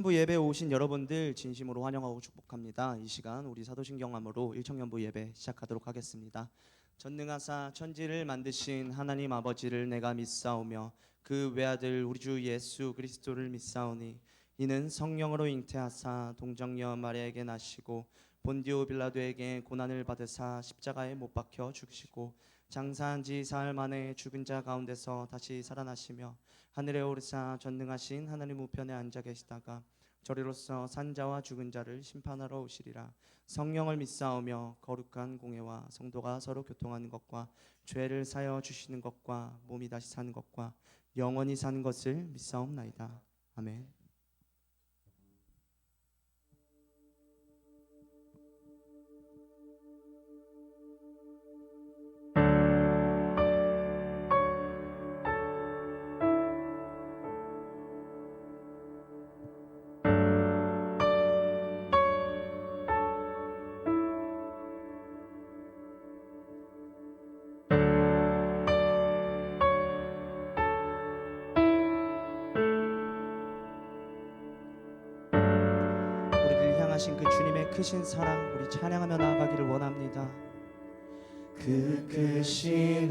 부 예배에 오신 여러분들 진심으로 환영하고 축복합니다. 이 시간 우리 사도신경함으로 일청년부 예배 시작하도록 하겠습니다. 전능하사 천지를 만드신 하나님 아버지를 내가 믿사오며 그 외아들 우리 주 예수 그리스도를 믿사오니 이는 성령으로 잉태하사 동정녀 마리아에게 나시고 본디오 빌라도에게 고난을 받으사 십자가에 못 박혀 죽으시고 장사한 지 사흘 만에 죽은 자 가운데서 다시 살아나시며 하늘에 오르사 전능하신 하나님 우편에 앉아 계시다가 저리로서 산자와 죽은 자를 심판하러 오시리라. 성령을 믿사오며 거룩한 공회와 성도가 서로 교통하는 것과 죄를 사여 주시는 것과 몸이 다시 사는 것과 영원히 사는 것을 믿사옵나이다. 아멘. 하신 그 주님의 크신 사랑 우리 찬양하며 나아가기를 원합니다. 그 크신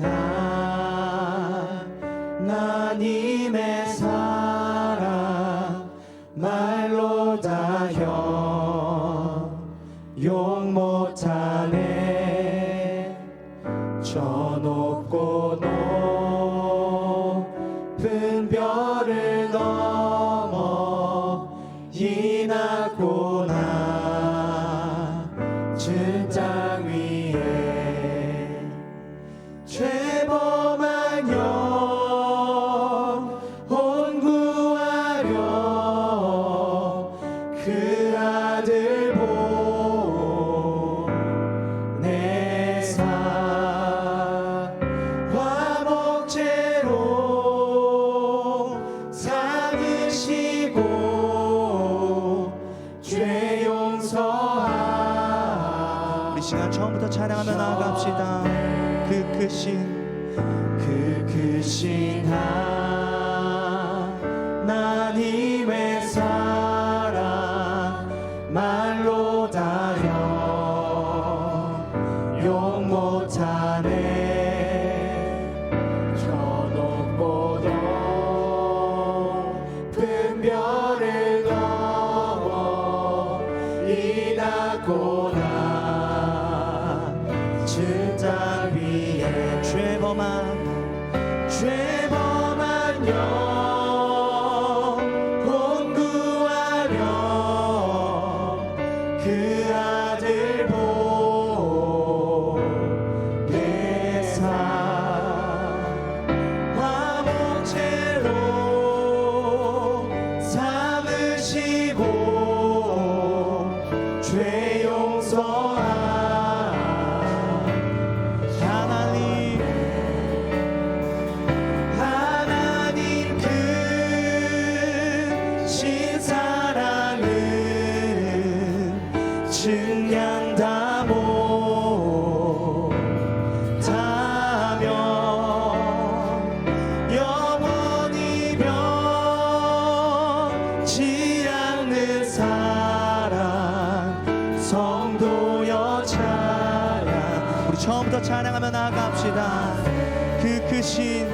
하나님의 사랑 말로 다 용 못하네. 저 높고 높은 별을 넘어 이 낮고 낮은 땅 위에 죄범한 영혼 구하려 그 아들 보내사 화목제로 삼으시고 죄 용서하. 우리 시간 처음부터 찬양하며 나아갑시다. 그 크신 하나님의 사랑 말로 다 용 못하네. 저 높고 높은 별을 넘어 이 낮고 낮은 땅 위에 죄범한 영혼 구하려 그 아들 보내사 화목제로 삼으시고 죄 용서하. 하나님 그 신사랑은 증량 다 못하며 영원히 변치 않는 사랑 성도여 찬양. 우리 처음부터 찬양하며 나아갑시다. 그 크신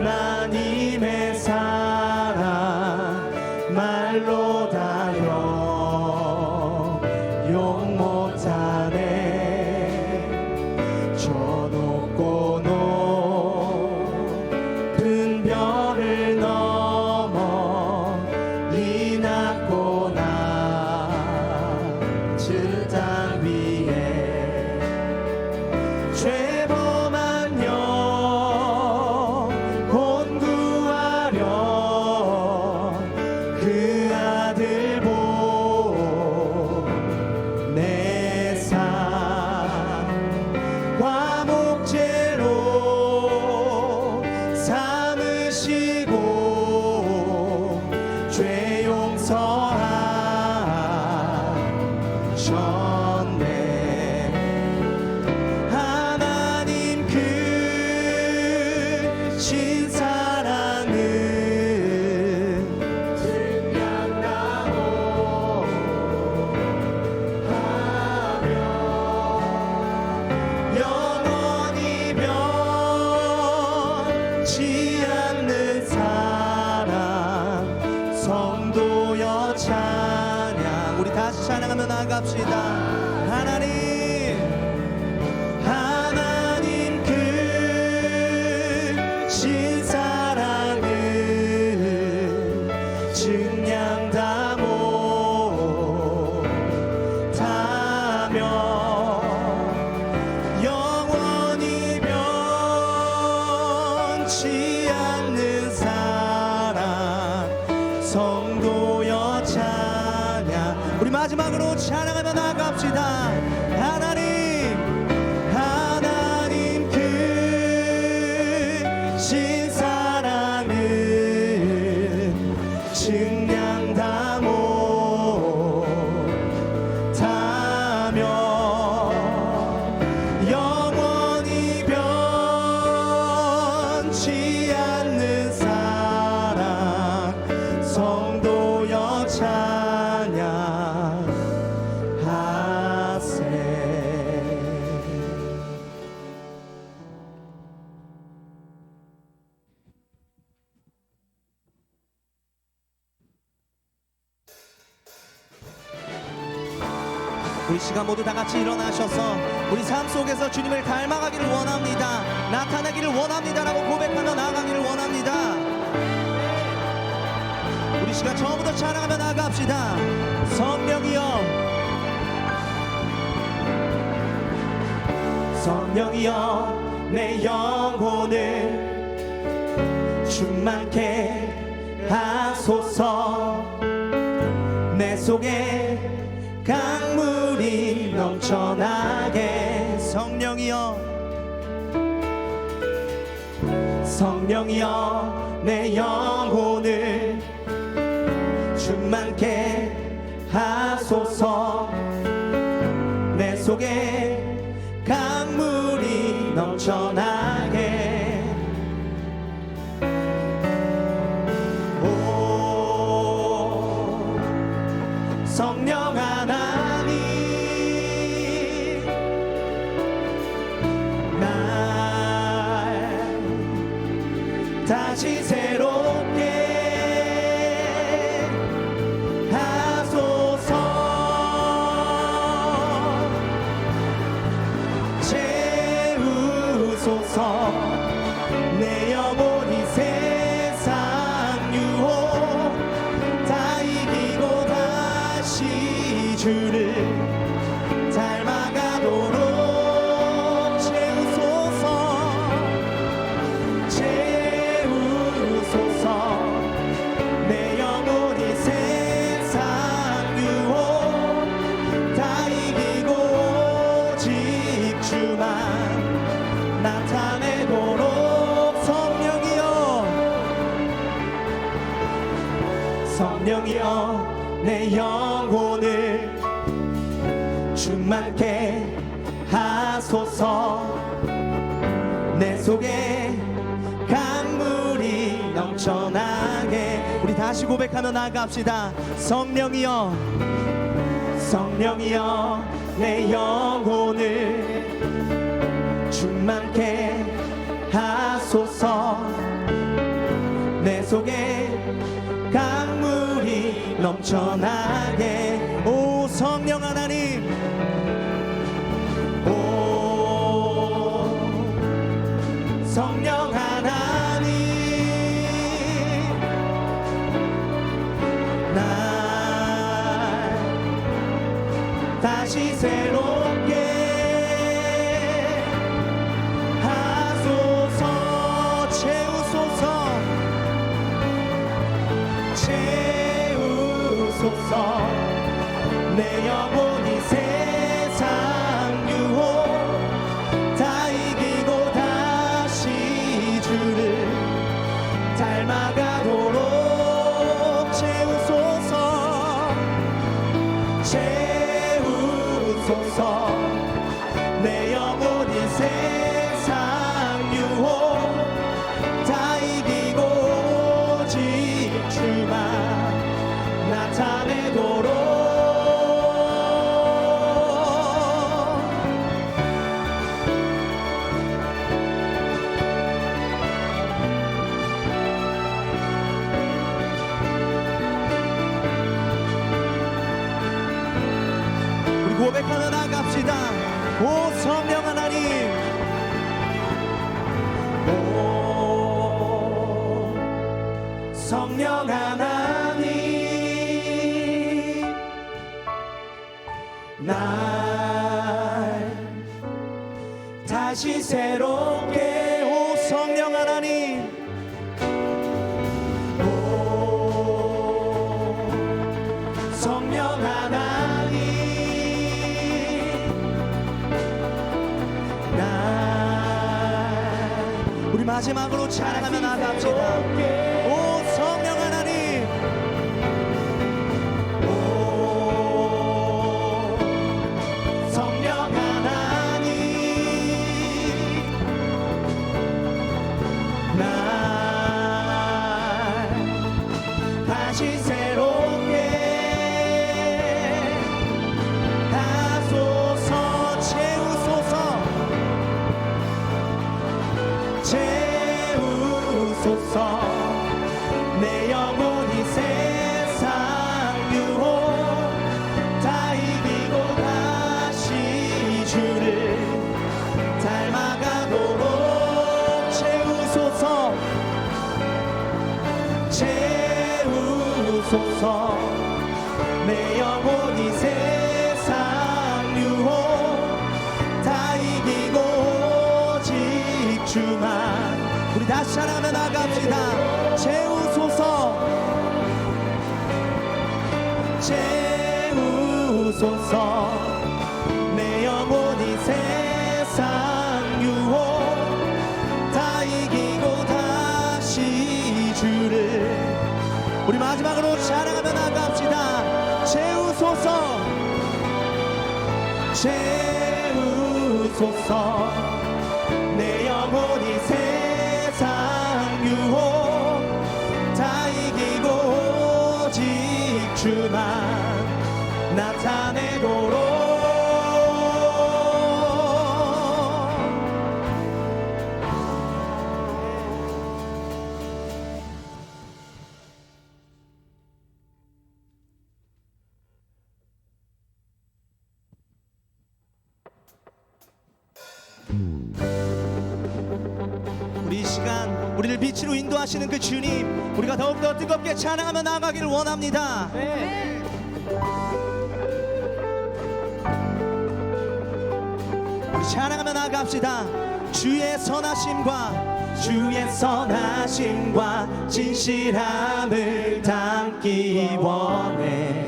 하나님의 사랑 말로 다 용 못하네. 저 높고 높은 별을 넘어 이 낮고 낮은 땅 위에 죄범한 영혼 구하려 그 아들 보내사 화목제로 삼으시 나아갑시다. 하나님 그 신사랑을 증량 다 못하며 영원히 변치 않는 사랑 성도여 찬양. 우리 마지막으로 찬양하며 나아갑시다. 하나님 그 신사랑을 증량 다 못하며 영원히 변치 않는 사랑 성도여 찬양하세. 우리 시간 모두 다 같이 일어나셔서 우리 삶 속에서 주님을 닮아가기를 원합니다. 나타나기를 원합니다라고 고백하며 나아가기를 원합니다. 우리 시간 처음부터 찬양하며 나아갑시다. 성령이여 내 영혼을 충만케 하소서. 내 속에 강물이 넘쳐나게. 성령이여 내 영혼을 충만케 하소서. 내 속에 강물이 넘쳐나게. 오 성령 하나님 날 다시 새롭게 내 영혼이 세상 유혹 다 이기고 다시 주를 닮아가도록 채우소서. 내 영혼이 세상 유혹 다 이기고 오직 주만 나타내도록. 성령이여 내 영혼을 충만케 하소서. 내 속에 강물이 넘쳐나게. 우리 다시 고백하며 나아갑시다. 성령이여 내 영혼을 충만케 하소서. 내 속에 강물이 넘쳐나게. 오 성령 하나님, 오 성령 하나님 날 다시 새롭게 하소서. 채우소서. 내 영혼이 세상 유혹 다 이기고 다시 주를 닮아가도록 채우소서. 내 영혼이 세상 유혹 다 이기고 오직 주만 나타내도록. 고백하며 나갑시다. 오 성령 하나님, 오 성령 하나님, 날 다시 새롭게. 오 성령 하나님, 오 성령 하나님, 날 우리 마지막으로 찬양하며 나갑시다. 오 성령 하나님, 오 성령 하나님, 날 다시 새롭게 하소서. 채우소서, 채우소서. 내 영혼이 세상 유혹 다 이기고 다시 주를 닮아가도록 채우소서, 채우소서. 내 영혼이 세상 유혹 다 이기고 오직 주만. 우리 다시 하나만 나갑시다. 채우소서, 채우소서. 내 영혼이 세상 유혹 다 이기고 다시 주를. 우리 마지막으로 찬양하며 나갑시다. 채우소서, 채우소서. 내 영혼이 세상 유혹 다 이기고 오직 주만 나타내도록. 우리 이 시간 우리를 빛으로 인도하시는 그 주님, 우리가 더욱더 뜨겁게 찬양하며 나아가기를 원합니다. 우리 찬양하며 나아갑시다. 주의 선하심과 주의 선하심과 진실함을 담기 원해.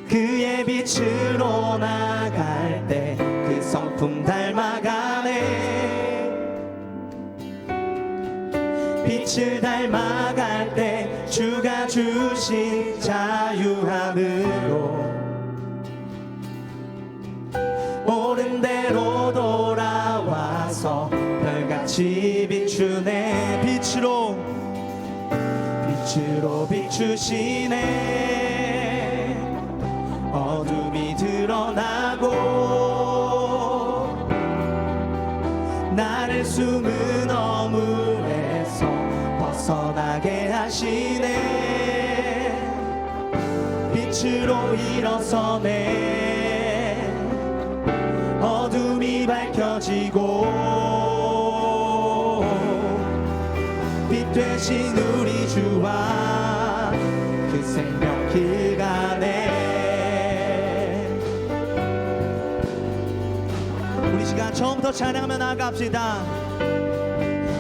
그의 빛으로 나갈 때 그 성품 닮아가네. 빛을 닮아갈 때 주가 주신 자유함으로 옳은 대로 돌아와서 별같이 비추네. 빛으로 비추시네. 어둠이 드러나고 나를 숨은 어물에서 벗어나게 하시네. 빛으로 일어서네. 어둠이 밝혀지고 빛 되신 우리 주와 그 생명 길 가네. 우리 시간 처음부터 찬양하며 나갑시다.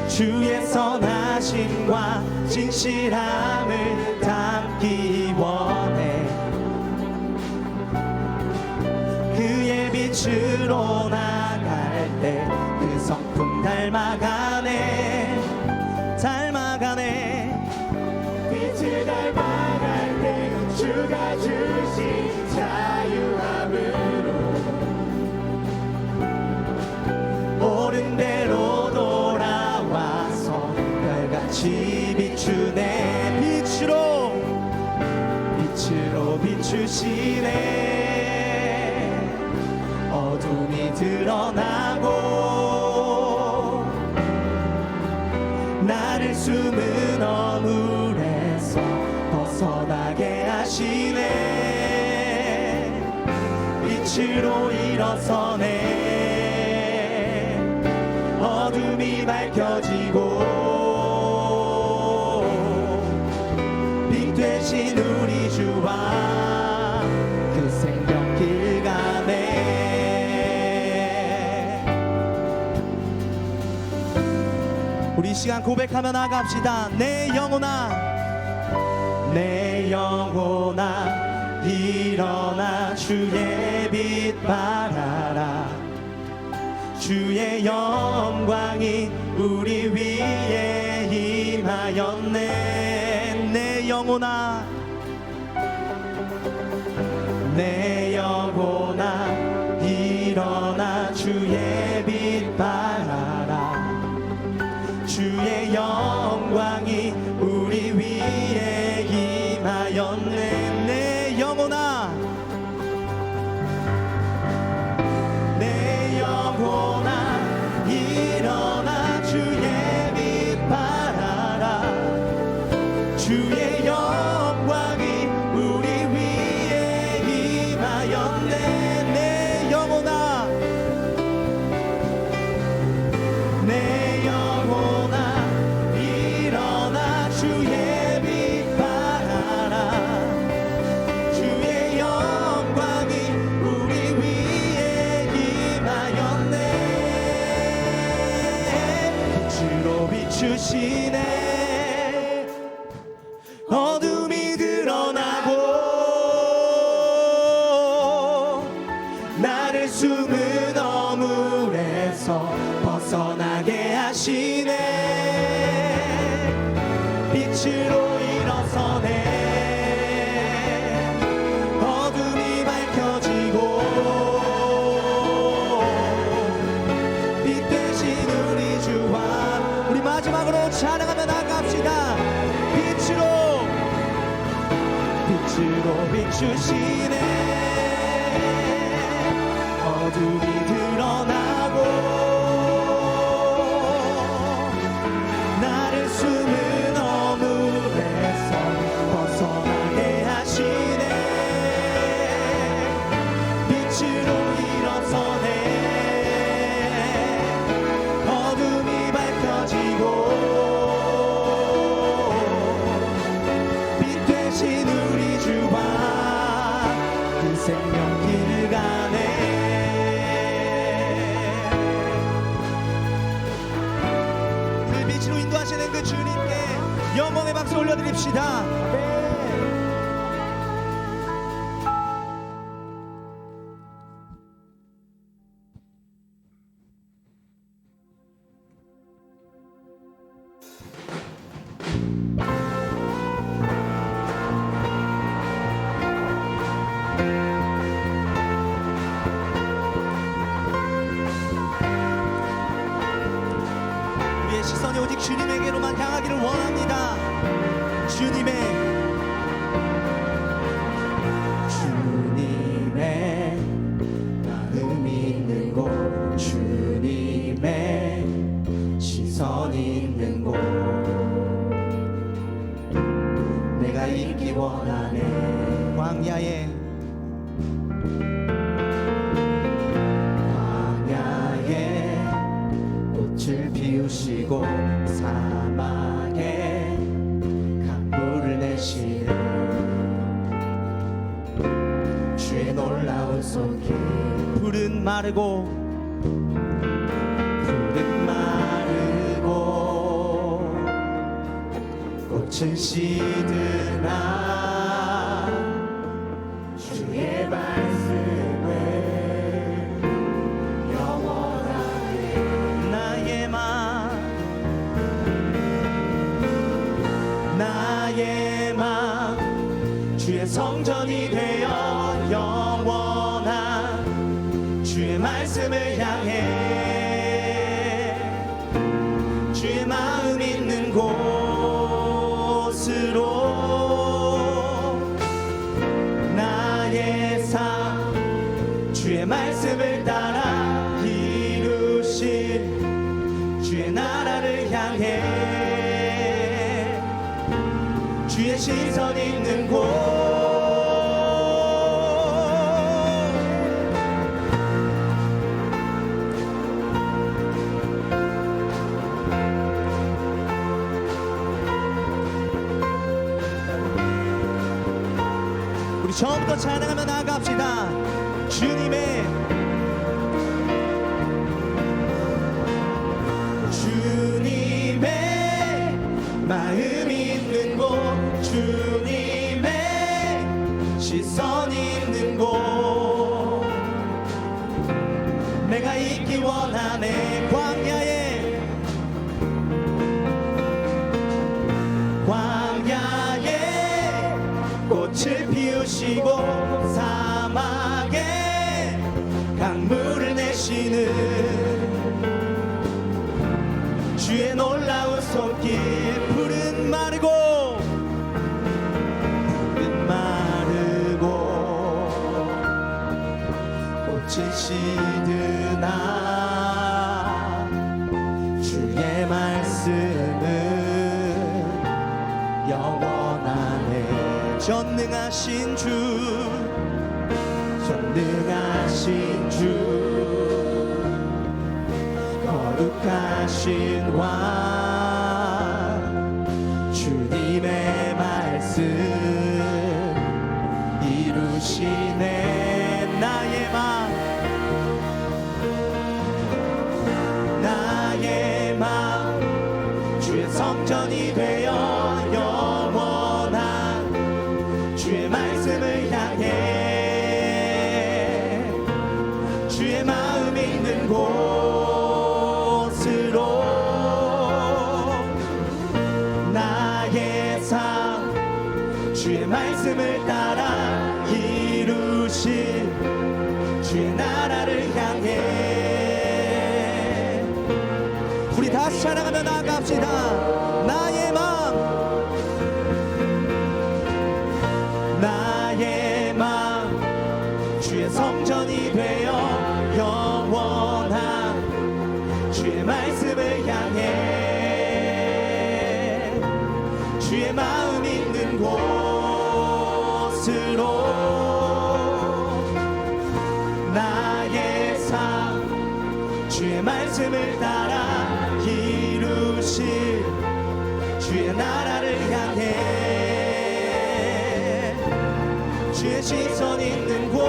주의 선하심과 진실함을 담기 원해. 그의 빛으로 나갈 때 그 성품 닮아가네. 닮아가네. 빛을 닮아갈 때 주가 주신 자유함으로 옳은 대로 돌아와서 별같이 비추네. 빛으로 비추시네. 어둠이 드러나고 나를 숨은 어물에서 벗어나게 하시네. 빛으로 일어서네. 어둠이 밝혀지고 빛 되신 우리 주와 그 생명길 가네. 우리 이 시간 고백하며 나갑시다. 내 영혼아, 내 영혼아, 일어나 주의 빛 발하라. 주의 영광이 우리 위에 임하였네. 내 영혼아, 내 영혼아, 일어나 주의 빛 발하라. 주의 영광이 우리 위에 임하였네. 내 영혼아, 내 영혼아, 일어나 주의 빛 발하라. 주의 영광이 우리 위에 임하였네. 내 영혼아, 내 영혼아, 일어나 주의 빛 발하라. 주의 영광이 우리 위에 임하였네. 빛으로 비추시네. 어둠이 드러나고 나를 숨은 어물에서 벗어나게 하시네. 빛으로 일어서네. 어둠이 밝혀지고 빛 되신 우리 주와 우리 마지막으로 찬양하며 나갑시다. 빛으로 비추시네. 어둠이 드러나고 나를 숨은 어물에서 벗어나게 하시네. 빛으로 일어서네. 어둠이 밝혀지고 빛 되신 우리 주와 그 생명길 가네. 그 빛으로 인도하시는 그 주님께 영광의 박수 올려드립시다. 우리의 시선이 오직 주님에게로만 향하기를 원합니다. 주님의 마음 있는 곳, 주님의 시선 있는 곳 내가 있기 원하네. 광야에 꽃을 피우시고 사막에 강물을 내시네. 주의 놀라운 손길. 푸른 마르고 꽃을 시드나 주의 말씀을 영원하게. 나의 맘 주의 성전이 되어 영원한 주의 말씀을 향해 주의 마음 있는 곳으로 나의 삶 주의 말씀을 따라 이루실 주의 나라를 향해 주의 시선 있는 곳 우리 처음부터 찬양하며 나아갑시다. 주님의 마음 있는 곳, 주님의 시선 있는 곳, 내가 있기 원하네. 광야에 꽃을 피우시고 사막에 강물을 내시는 주의 놀라운 손길. 푸른 마르고 꽃이 시드나 주의 말씀은 영원하네. 전능하신 주 거룩하신 왕, 주님의 말씀 이루시네. 나의 맘 주의 성전이 되어 영원한 주의 말씀을 향해 주의 마음 있는 곳으로 나의 삶 주의 말씀을 따라 이루신 주의 나라를 향해 우리 다시 찬양하며 나아갑시다. 나의 맘 주의 성전이 되어 영원한 주의 말씀을 향해 주의 마음 있는 곳으로 나의 삶 주의 말씀을 따라 이루실 주의 나라를 향해 주의 시선 있는 곳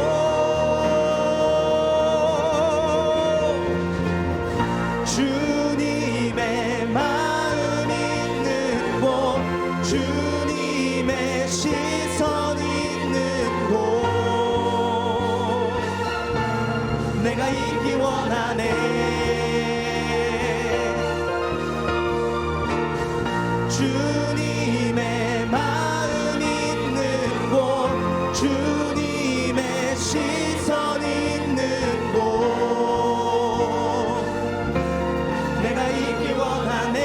주님의 마음 있는 곳 주님의 시선 있는 곳 내가 있기 원하네. 주님의 마음 있는 곳 주님의 시선 있는 곳 내가 있기 원하네.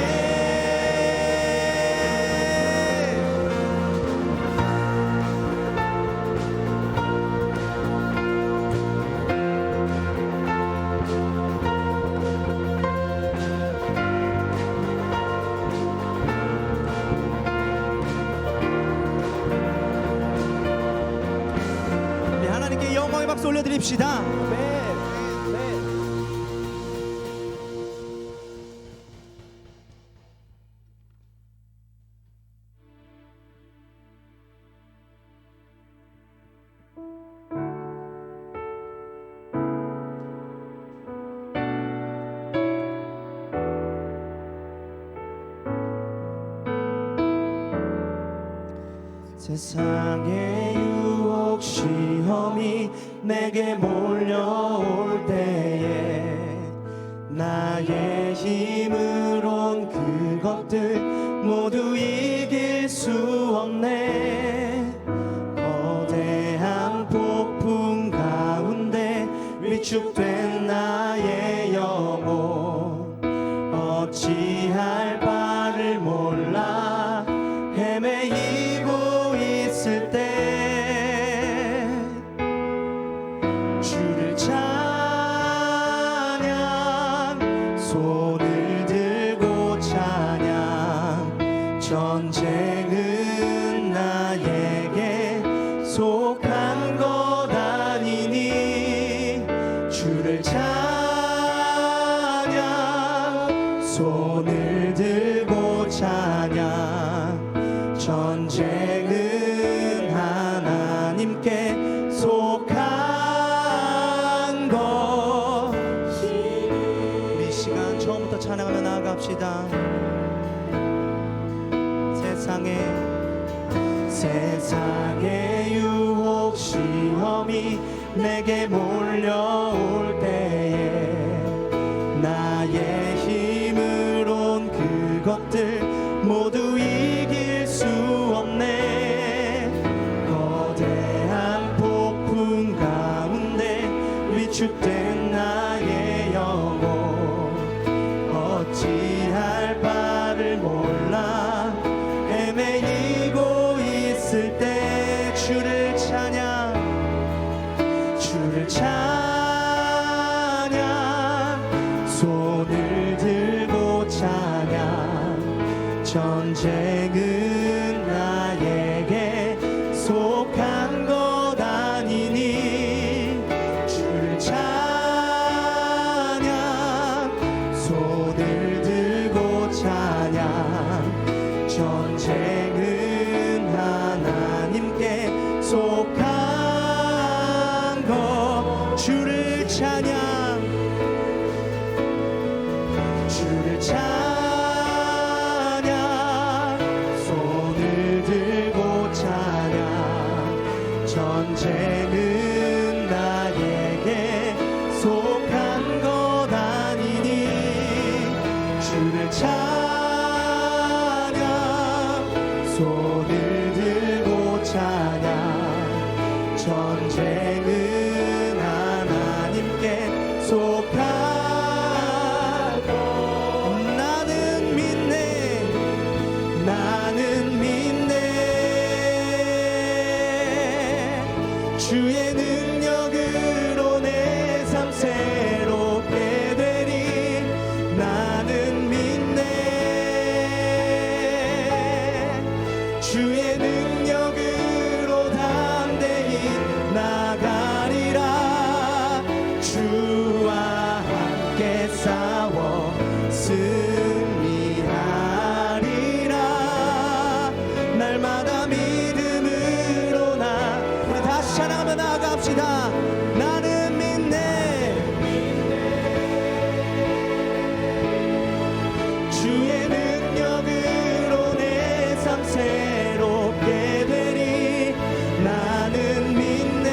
하나님께 영광의 박수 올려드립시다. 세상의 유혹 시험이 내게 몰려올 때에 나의 힘으론 그것들 모두 이길 수 없네. 거대한 폭풍 가운데 위축된 나의 영혼 어찌할 바를 몰라 헤매이고 있을 때 주를 찬양 손을 들고 찬양 전쟁은 나에게 속한 것 아니니 주를 찬양 손을 들고 찬양 전쟁은 하나님께 세상의 유혹 시험이 내게 몰려올 때에 나의 힘으론 그것들 모두 이길 수 없네. 거대한 폭풍 가운데 위축된 나의 영혼 어찌할 바를 몰라 헤매이고 있을 때 주를 찬양 손을 들고 찬양 전쟁은 나에게 속한 것 아니니 주를 찬양 손을 들고 찬양 전쟁은 하나님께 속한 것 주를 찬양 손을 들고 찬양 전쟁은 나에게 속한 것 아니니 주를 찬양 손을 들고 찬양 전쟁은 하나님께 속한 주의 능력으로 내 삶 새롭게 되리 나는 믿네 주의 능력으로 담대히 나가리라 주와 함께 싸워 승리하리라 날마다 믿음으로 우리 다시 찬양하며 나아갑시다. 나는 믿네 주의 능력으로 내 삶 새롭게 되리 나는 믿네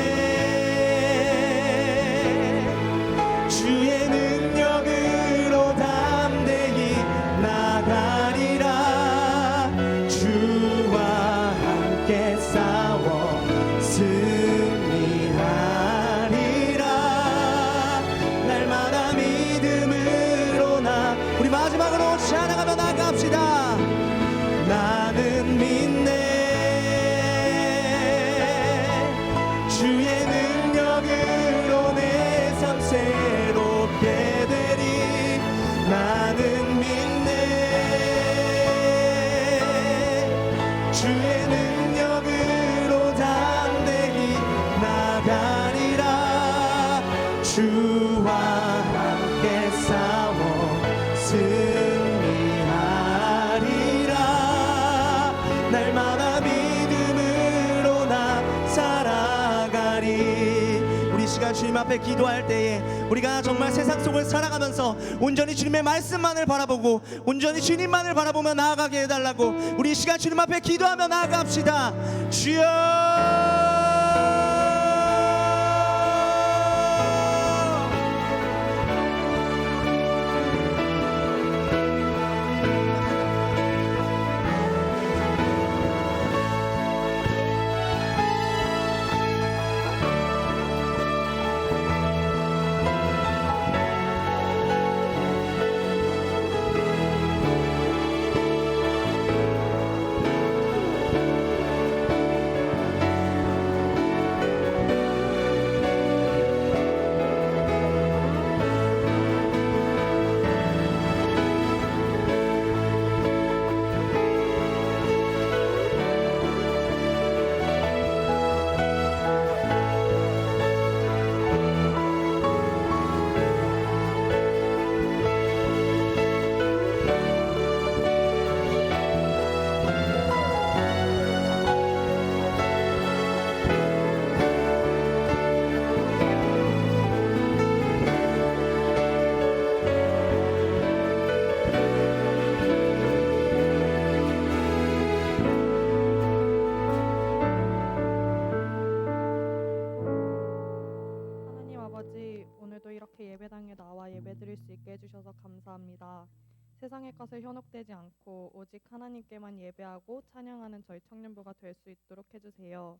주의 능력으로 담대히 나가리라 주와 함께 싸워 승리하리라 날마다 믿음으로 우리 마지막으로 찬양하며 나갑시다. 나는 믿네 주의 능력으로 내 삶 새롭게 되리 나는 믿네 주의 능력으로 담대히 나가리라 주와 함께 싸워 승리하리라 날마다 믿음으로 나 살아가리. 우리 시간 주님 앞에 기도할 때에 우리가 정말 세상 속을 살아가면서 온전히 주님의 말씀만을 바라보고 온전히 주님만을 바라보며 나아가게 해달라고 우리 시간 주님 앞에 기도하며 나아갑시다. 주여 현혹되지 않고 오직 하나님께만 예배하고 찬양하는 저희 청년부가 될 수 있도록 해주세요.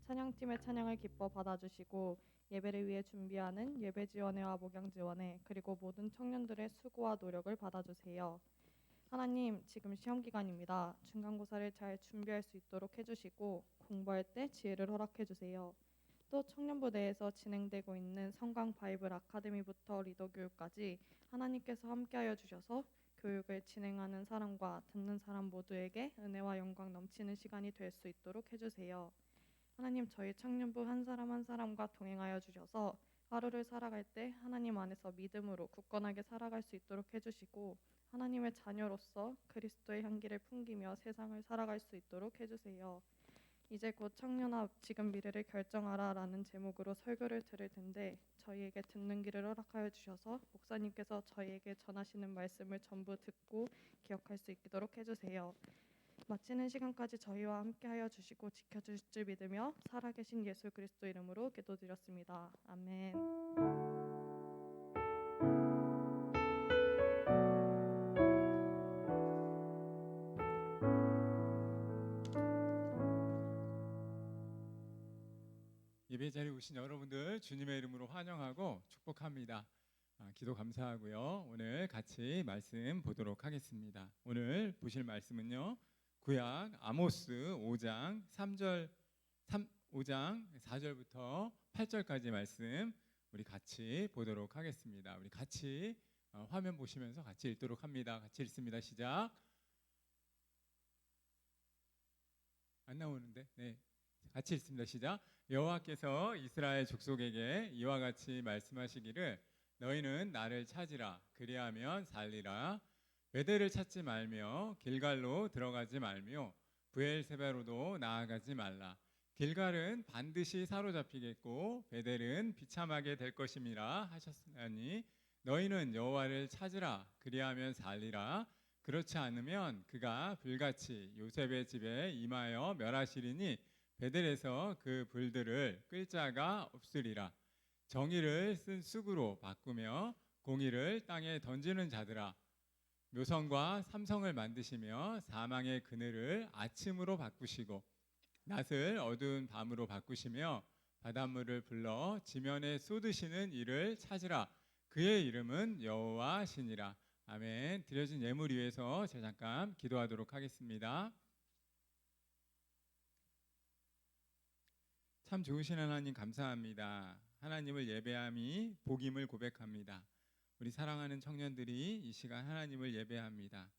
찬양팀의 찬양을 기뻐 받아주시고 예배를 위해 준비하는 예배지원회와 목양지원회 그리고 모든 청년들의 수고와 노력을 받아주세요. 하나님, 지금 시험기간입니다. 중간고사를 잘 준비할 수 있도록 해주시고 공부할 때 지혜를 허락해주세요. 또 청년부 내에서 진행되고 있는 성강 바이블 아카데미부터 리더 교육까지 하나님께서 함께하여 주셔서 교육을 진행하는 사람과 듣는 사람 모두에게 은혜와 영광 넘치는 시간이 될 수 있도록 해주세요. 하나님, 저희 청년부 한 사람 한 사람과 동행하여 주셔서 하루를 살아갈 때 하나님 안에서 믿음으로 굳건하게 살아갈 수 있도록 해주시고 하나님의 자녀로서 그리스도의 향기를 풍기며 세상을 살아갈 수 있도록 해주세요. 이제 곧 청년아 지금 미래를 결정하라 라는 제목으로 설교를 들을 텐데 저희에게 듣는 길을 허락하여 주셔서 목사님께서 저희에게 전하시는 말씀을 전부 듣고 기억할 수 있도록 해주세요. 마치는 시간까지 저희와 함께하여 주시고 지켜주실 줄 믿으며 살아계신 예수 그리스도 이름으로 기도드렸습니다. 아멘. 예배 자리에 오신 여러분들 주님의 이름으로 환영하고 축복합니다. 기도 감사하고요. 오늘 같이 말씀 보도록 하겠습니다. 오늘 보실 말씀은요. 구약 아모스 5장 5장 4절부터 8절까지 말씀 우리 같이 보도록 하겠습니다. 우리 같이 화면 보시면서 같이 읽도록 합니다. 같이 읽습니다. 시작. 안 나오는데? 네. 같이 읽습니다. 시작. 여호와께서 이스라엘 족속에게 이와 같이 말씀하시기를 너희는 나를 찾으라 그리하면 살리라. 베델을 찾지 말며 길갈로 들어가지 말며 브엘세바로도 나아가지 말라. 길갈은 반드시 사로잡히겠고 베델은 비참하게 될 것임이라 하셨으니 너희는 여호와를 찾으라 그리하면 살리라. 그렇지 않으면 그가 불같이 요셉의 집에 임하여 멸하시리니 베델에서 그 불들을 끌 자가 없으리라. 정의를 쓴 쑥으로 바꾸며 공의를 땅에 던지는 자들아, 묘성과 삼성을 만드시며 사망의 그늘을 아침으로 바꾸시고 낮을 어두운 밤으로 바꾸시며 바닷물을 불러 지면에 쏟으시는 이를 찾으라. 그의 이름은 여호와시니라. 아멘. 드려진 예물 위해서 제가 잠깐 기도하도록 하겠습니다. 참 좋으신 하나님 감사합니다. 하나님을 예배함이 복임을 고백합니다. 우리 사랑하는 청년들이 이 시간 하나님을 예배합니다.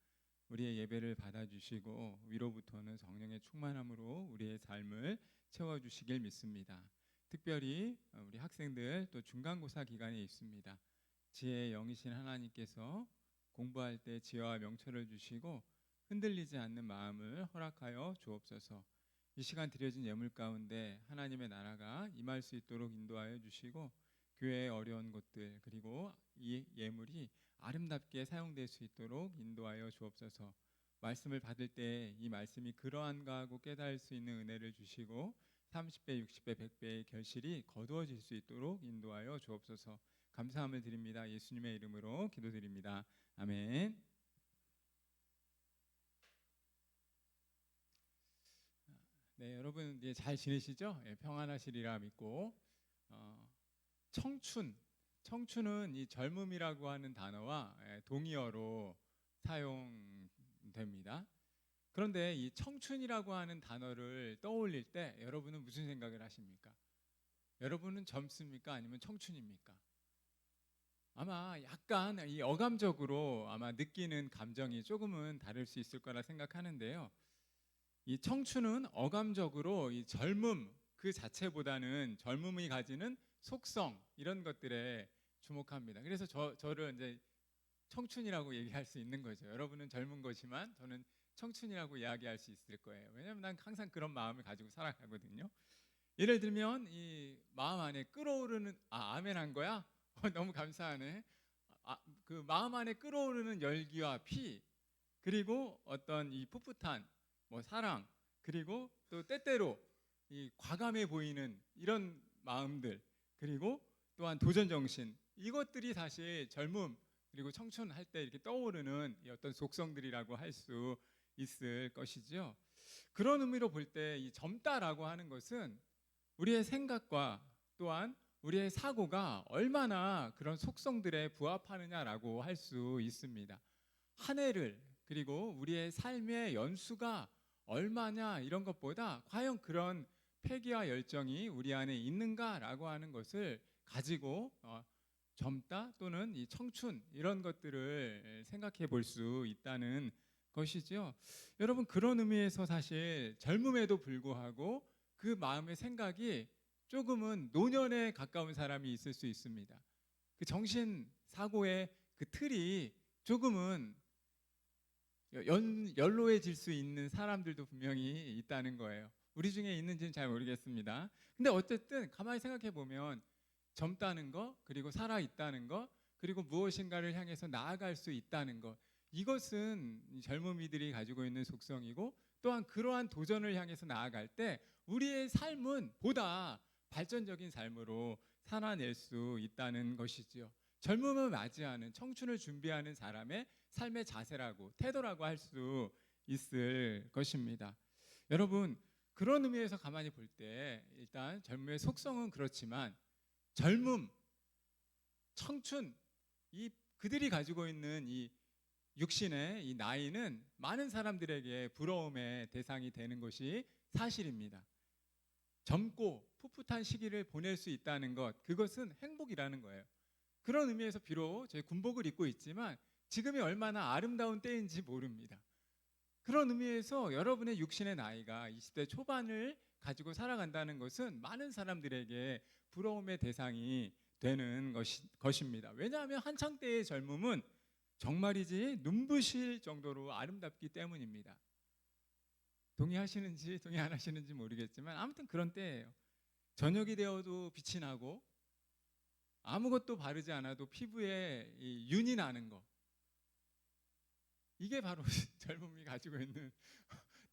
우리의 예배를 받아주시고 위로부터는 성령의 충만함으로 우리의 삶을 채워주시길 믿습니다. 특별히 우리 학생들 또 중간고사 기간에 있습니다. 지혜의 영이신 하나님께서 공부할 때 지혜와 명철을 주시고 흔들리지 않는 마음을 허락하여 주옵소서. 이 시간 드려진 예물 가운데 하나님의 나라가 임할 수 있도록 인도하여 주시고 교회의 어려운 곳들 그리고 이 예물이 아름답게 사용될 수 있도록 인도하여 주옵소서. 말씀을 받을 때 이 말씀이 그러한가 하고 깨달을 수 있는 은혜를 주시고 30배, 60배, 100배의 결실이 거두어질 수 있도록 인도하여 주옵소서. 감사함을 드립니다. 예수님의 이름으로 기도드립니다. 아멘. 네, 여러분 이제 잘 지내시죠? 예, 평안하시리라 믿고 청춘은 이 젊음이라고 하는 단어와 동의어로 사용됩니다. 그런데 이 청춘이라고 하는 단어를 떠올릴 때 여러분은 무슨 생각을 하십니까? 여러분은 젊습니까? 아니면 청춘입니까? 아마 약간 이 어감적으로 아마 느끼는 감정이 조금은 다를 수 있을 거라 생각하는데요. 이 청춘은 어감적으로 이 젊음 그 자체보다는 젊음이 가지는 속성 이런 것들에 주목합니다. 그래서 저를 이제 청춘이라고 얘기할 수 있는 거죠. 여러분은 젊은 거지만 저는 청춘이라고 이야기할 수 있을 거예요. 왜냐하면 난 항상 그런 마음을 가지고 살아가거든요. 예를 들면 이 마음 안에 끓어오르는 아멘 한 거야? 너무 감사하네. 그 마음 안에 끓어오르는 열기와 피 그리고 어떤 이 풋풋한 뭐 사랑 그리고 또 때때로 이 과감해 보이는 이런 마음들 그리고 또한 도전 정신 이것들이 사실 젊음 그리고 청춘할 때 이렇게 떠오르는 이 어떤 속성들이라고 할 수 있을 것이죠. 그런 의미로 볼 때 이 젊다라고 하는 것은 우리의 생각과 또한 우리의 사고가 얼마나 그런 속성들에 부합하느냐라고 할 수 있습니다. 한 해를 그리고 우리의 삶의 연수가 얼마냐 이런 것보다 과연 그런 패기와 열정이 우리 안에 있는가라고 하는 것을 가지고 젊다 또는 이 청춘 이런 것들을 생각해 볼 수 있다는 것이죠. 여러분 그런 의미에서 사실 젊음에도 불구하고 그 마음의 생각이 조금은 노년에 가까운 사람이 있을 수 있습니다. 그 정신 사고의 그 틀이 조금은 연로해질 수 있는 사람들도 분명히 있다는 거예요. 우리 중에 있는지는 잘 모르겠습니다. 근데 어쨌든 가만히 생각해 보면 젊다는 거, 그리고 살아 있다는 거, 그리고 무엇인가를 향해서 나아갈 수 있다는 것, 이것은 젊은이들이 가지고 있는 속성이고, 또한 그러한 도전을 향해서 나아갈 때 우리의 삶은 보다 발전적인 삶으로 살아낼 수 있다는 것이지요. 젊음을 맞이하는, 청춘을 준비하는 사람의 삶의 자세라고, 태도라고 할 수 있을 것입니다. 여러분 그런 의미에서 가만히 볼 때 일단 젊음의 속성은 그렇지만 젊음, 청춘, 이 그들이 가지고 있는 이 육신의 이 나이는 많은 사람들에게 부러움의 대상이 되는 것이 사실입니다. 젊고 풋풋한 시기를 보낼 수 있다는 것, 그것은 행복이라는 거예요. 그런 의미에서 비록 저희 군복을 입고 있지만 지금이 얼마나 아름다운 때인지 모릅니다. 그런 의미에서 여러분의 육신의 나이가 20대 초반을 가지고 살아간다는 것은 많은 사람들에게 부러움의 대상이 되는 것입니다. 왜냐하면 한창 때의 젊음은 정말이지 눈부실 정도로 아름답기 때문입니다. 동의하시는지 동의 안 하시는지 모르겠지만 아무튼 그런 때예요. 저녁이 되어도 빛이 나고 아무것도 바르지 않아도 피부에 이 윤이 나는 거, 이게 바로 젊음이 가지고 있는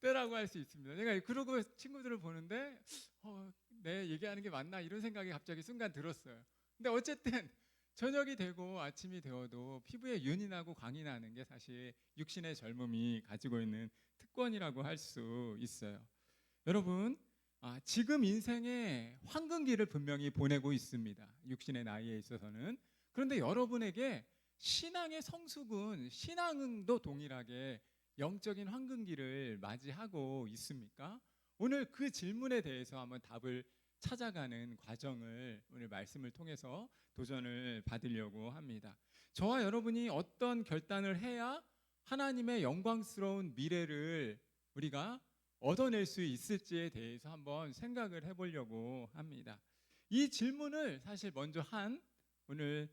때라고 할 수 있습니다. 내가 그러고 친구들을 보는데 내 얘기하는 게 맞나 이런 생각이 갑자기 순간 들었어요. 근데 어쨌든 저녁이 되고 아침이 되어도 피부에 윤이 나고 광이 나는 게 사실 육신의 젊음이 가지고 있는 특권이라고 할 수 있어요. 여러분 지금 인생의 황금기를 분명히 보내고 있습니다. 육신의 나이에 있어서는. 그런데 여러분에게 신앙의 성숙은 신앙도 동일하게 영적인 황금기를 맞이하고 있습니까? 오늘 그 질문에 대해서 한번 답을 찾아가는 과정을 오늘 말씀을 통해서 도전을 받으려고 합니다. 저와 여러분이 어떤 결단을 해야 하나님의 영광스러운 미래를 우리가 얻어낼 수 있을지에 대해서 한번 생각을 해보려고 합니다. 이 질문을 사실 먼저 한 오늘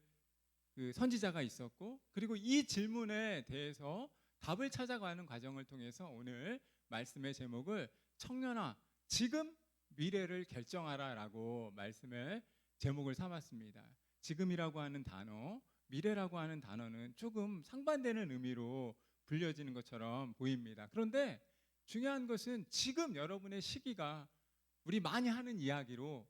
그 선지자가 있었고, 그리고 이 질문에 대해서 답을 찾아가는 과정을 통해서 오늘 말씀의 제목을 청년아 지금 미래를 결정하라라고 말씀의 제목을 삼았습니다. 지금이라고 하는 단어, 미래라고 하는 단어는 조금 상반되는 의미로 불려지는 것처럼 보입니다. 그런데 중요한 것은 지금 여러분의 시기가 우리 많이 하는 이야기로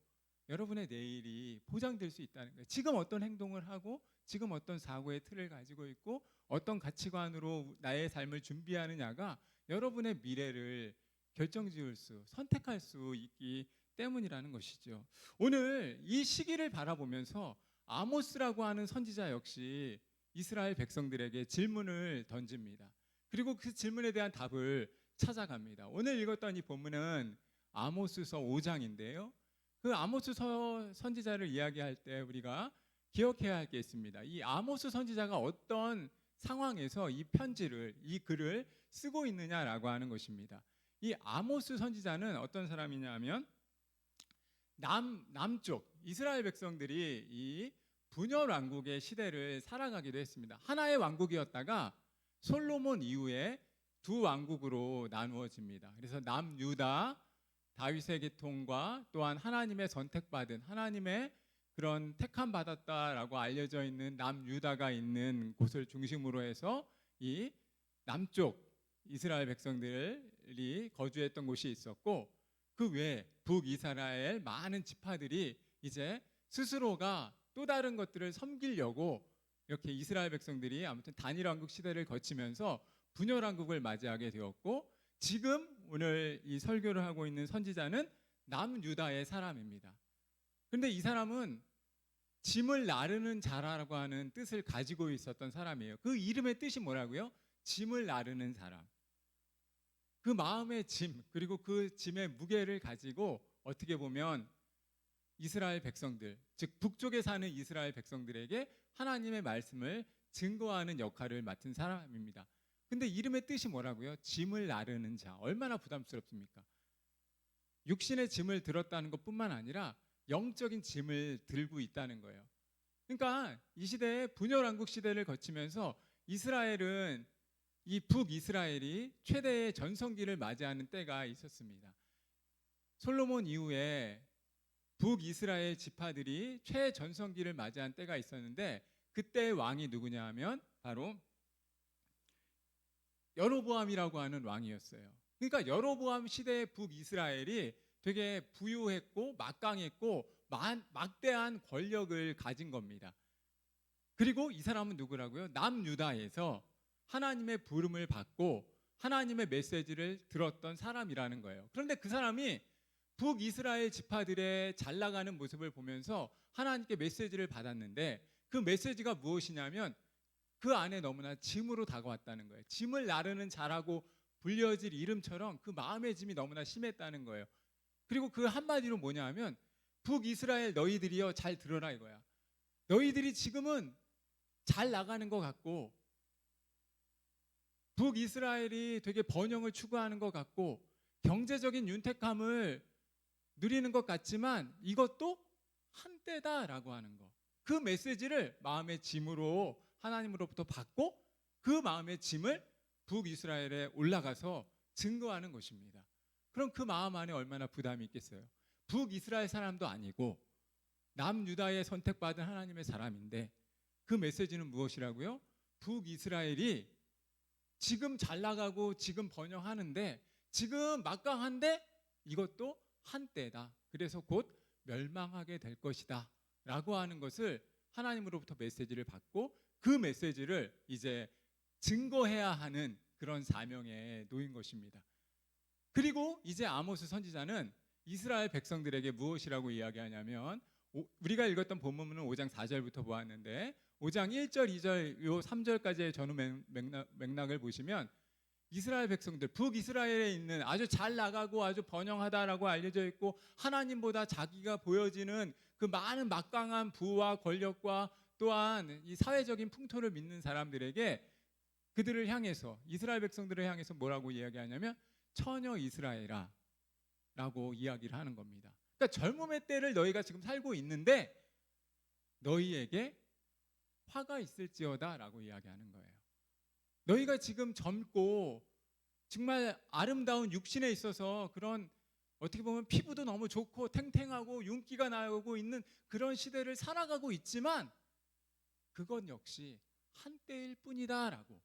여러분의 내일이 보장될 수 있다는 거예요. 지금 어떤 행동을 하고 지금 어떤 사고의 틀을 가지고 있고 어떤 가치관으로 나의 삶을 준비하느냐가 여러분의 미래를 결정지을 수, 선택할 수 있기 때문이라는 것이죠. 오늘 이 시기를 바라보면서 아모스라고 하는 선지자 역시 이스라엘 백성들에게 질문을 던집니다. 그리고 그 질문에 대한 답을 찾아갑니다. 오늘 읽었던 이 본문은 아모스서 5장인데요. 그 아모스서 선지자를 이야기할 때 우리가 기억해야 할 게 있습니다. 이 아모스 선지자가 어떤 상황에서 이 편지를, 이 글을 쓰고 있느냐라고 하는 것입니다. 이 아모스 선지자는 어떤 사람이냐면 남쪽 이스라엘 백성들이 이 분열 왕국의 시대를 살아가기도 했습니다. 하나의 왕국이었다가 솔로몬 이후에 두 왕국으로 나누어집니다. 그래서 남유다 다윗의 계통과 또한 하나님의 선택받은 하나님의 그런 택함 받았다라고 알려져 있는 남유다가 있는 곳을 중심으로 해서 이 남쪽 이스라엘 백성들이 거주했던 곳이 있었고, 그 외에 북이스라엘 많은 지파들이 이제 스스로가 또 다른 것들을 섬기려고 이렇게 이스라엘 백성들이 아무튼 단일 왕국 시대를 거치면서 분열 왕국을 맞이하게 되었고, 지금 오늘 이 설교를 하고 있는 선지자는 남유다의 사람입니다. 그런데 이 사람은 짐을 나르는 자라고 하는 뜻을 가지고 있었던 사람이에요. 그 이름의 뜻이 뭐라고요? 짐을 나르는 사람. 그 마음의 짐, 그리고 그 짐의 무게를 가지고 어떻게 보면 이스라엘 백성들, 즉 북쪽에 사는 이스라엘 백성들에게 하나님의 말씀을 증거하는 역할을 맡은 사람입니다. 근데 이름의 뜻이 뭐라고요? 짐을 나르는 자. 얼마나 부담스럽습니까? 육신의 짐을 들었다는 것뿐만 아니라 영적인 짐을 들고 있다는 거예요. 그러니까 이 시대에 분열왕국 시대를 거치면서 이스라엘은, 이 북이스라엘이 최대의 전성기를 맞이하는 때가 있었습니다. 솔로몬 이후에 북이스라엘 지파들이 최전성기를 맞이한 때가 있었는데, 그때의 왕이 누구냐 하면 바로 여로보암이라고 하는 왕이었어요. 그러니까 여로보암 시대의 북이스라엘이 되게 부유했고 막강했고 막대한 권력을 가진 겁니다. 그리고 이 사람은 누구라고요? 남유다에서 하나님의 부름을 받고 하나님의 메시지를 들었던 사람이라는 거예요. 그런데 그 사람이 북이스라엘 지파들의 잘 나가는 모습을 보면서 하나님께 메시지를 받았는데, 그 메시지가 무엇이냐면 그 안에 너무나 짐으로 다가왔다는 거예요. 짐을 나르는 자라고 불려질 이름처럼 그 마음의 짐이 너무나 심했다는 거예요. 그리고 그 한마디로 뭐냐 하면, 북이스라엘 너희들이여 잘 들어라 이거야. 너희들이 지금은 잘 나가는 것 같고 북이스라엘이 되게 번영을 추구하는 것 같고 경제적인 윤택함을 누리는 것 같지만 이것도 한때다라고 하는 거. 그 메시지를 마음의 짐으로 하나님으로부터 받고 그 마음의 짐을 북이스라엘에 올라가서 증거하는 것입니다. 그럼 그 마음 안에 얼마나 부담이 있겠어요? 북이스라엘 사람도 아니고 남유다에 선택받은 하나님의 사람인데, 그 메시지는 무엇이라고요? 북이스라엘이 지금 잘 나가고 지금 번영하는데, 지금 막강한데 이것도 한때다. 그래서 곧 멸망하게 될 것이다 라고 하는 것을 하나님으로부터 메시지를 받고 그 메시지를 이제 증거해야 하는 그런 사명에 놓인 것입니다. 그리고 이제 아모스 선지자는 이스라엘 백성들에게 무엇이라고 이야기하냐면, 우리가 읽었던 본문은 5장 4절부터 보았는데 5장 1절, 2절, 요 3절까지의 전후 맥락을 보시면 이스라엘 백성들, 북이스라엘에 있는 아주 잘 나가고 아주 번영하다라고 알려져 있고 하나님보다 자기가 보여지는 그 많은 막강한 부와 권력과 또한 이 사회적인 풍토를 믿는 사람들에게, 그들을 향해서, 이스라엘 백성들을 향해서 뭐라고 이야기하냐면 처녀 이스라엘아 라고 이야기를 하는 겁니다. 그러니까 젊음의 때를 너희가 지금 살고 있는데 너희에게 화가 있을지어다 라고 이야기하는 거예요. 너희가 지금 젊고 정말 아름다운 육신에 있어서 그런, 어떻게 보면 피부도 너무 좋고 탱탱하고 윤기가 나오고 있는 그런 시대를 살아가고 있지만 그건 역시 한때일 뿐이다 라고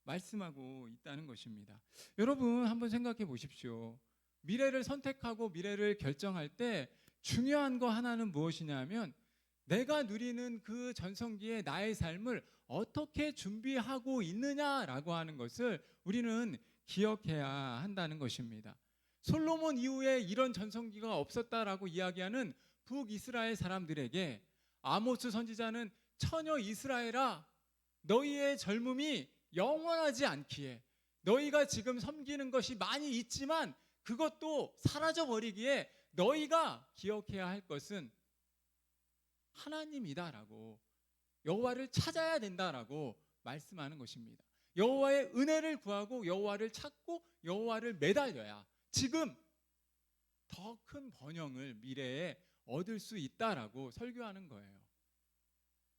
말씀하고 있다는 것입니다. 여러분 한번 생각해 보십시오. 미래를 선택하고 미래를 결정할 때 중요한 거 하나는 무엇이냐면, 내가 누리는 그 전성기의 나의 삶을 어떻게 준비하고 있느냐라고 하는 것을 우리는 기억해야 한다는 것입니다. 솔로몬 이후에 이런 전성기가 없었다라고 이야기하는 북이스라엘 사람들에게 아모스 선지자는 처녀 이스라엘아, 너희의 젊음이 영원하지 않기에, 너희가 지금 섬기는 것이 많이 있지만 그것도 사라져 버리기에 너희가 기억해야 할 것은 하나님이다라고, 여호와를 찾아야 된다라고 말씀하는 것입니다. 여호와의 은혜를 구하고 여호와를 찾고 여호와를 매달려야 지금 더 큰 번영을 미래에 얻을 수 있다라고 설교하는 거예요.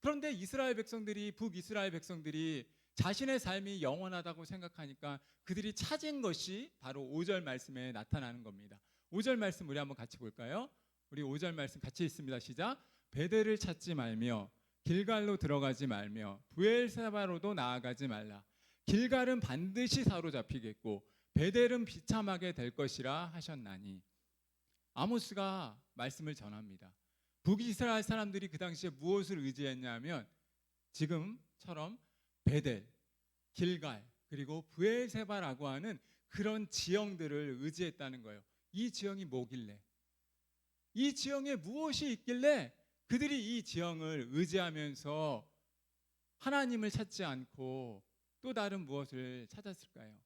그런데 이스라엘 백성들이, 북이스라엘 백성들이 자신의 삶이 영원하다고 생각하니까 그들이 찾은 것이 바로 5절 말씀에 나타나는 겁니다. 5절 말씀 우리 한번 같이 볼까요? 우리 5절 말씀 같이 읽습니다. 시작. 베델을 찾지 말며 길갈로 들어가지 말며 브엘세바로도 나아가지 말라. 길갈은 반드시 사로잡히겠고 베델은 비참하게 될 것이라 하셨나니. 아모스가 말씀을 전합니다. 북이스라엘 사람들이 그 당시에 무엇을 의지했냐면 지금처럼 베델, 길갈, 그리고 브엘세바라고 하는 그런 지형들을 의지했다는 거예요. 이 지형이 뭐길래? 이 지형에 무엇이 있길래 그들이 이 지형을 의지하면서 하나님을 찾지 않고 또 다른 무엇을 찾았을까요?